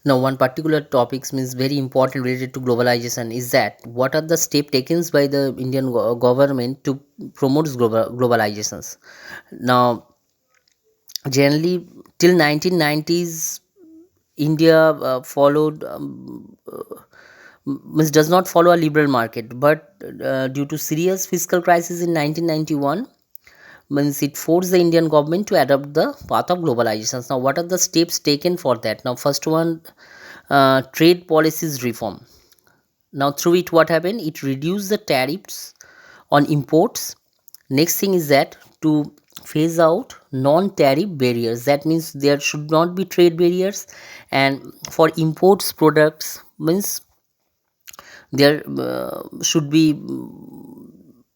Now, one particular topics means very important related to globalization is that what are the steps taken by the Indian government to promote globalizations. Now, generally till 1990s, India followed means does not follow a liberal market, but due to serious fiscal crisis in 1991, means it forced the Indian government to adopt the path of globalization. Now, what are the steps taken for that? Now, first one, trade policies reform. Now, through it, what happened? It reduced the tariffs on imports. Next thing is that to phase out non-tariff barriers. That means there should not be trade barriers, and for imports products means there should be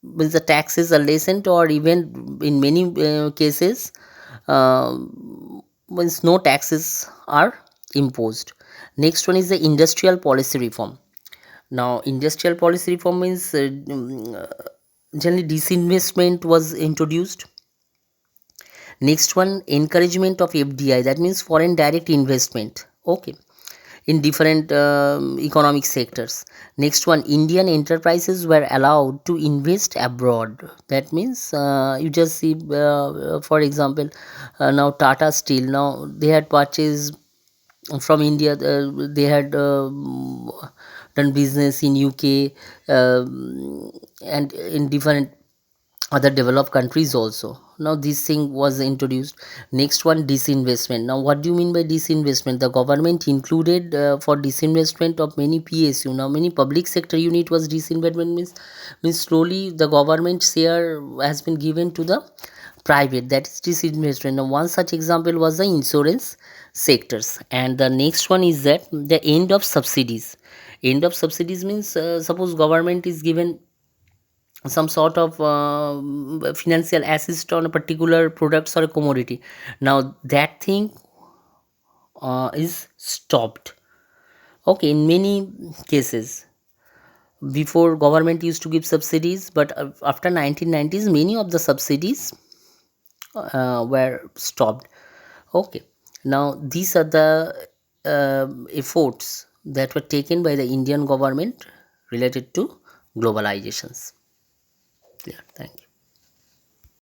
means the taxes are lessened, or even in many cases uh, means no taxes are imposed. Next one is the industrial policy reform. Now, industrial policy reform means generally disinvestment was introduced. Next one, encouragement of FDI, that means foreign direct investment. Okay, in different economic sectors. Next one, Indian enterprises were allowed to invest abroad. That means you just see, for example, now Tata Steel. Now they had purchased from India. They had done business in UK and in different other developed countries also. Now this thing was introduced. Next one, disinvestment. Now what do you mean by disinvestment? The government included for disinvestment of many PSU. Now many public sector unit was disinvestment, means slowly the government share has been given to the private, that is disinvestment. Now one such example was the insurance sectors. And the next one is that the end of subsidies. End of subsidies means suppose government is given some sort of financial assist on a particular products or a commodity. Now that thing is stopped. Okay, in many cases before government used to give subsidies, but after 1990s many of the subsidies were stopped. Okay, now these are the efforts that were taken by the Indian government related to globalizations. Yeah, thank you.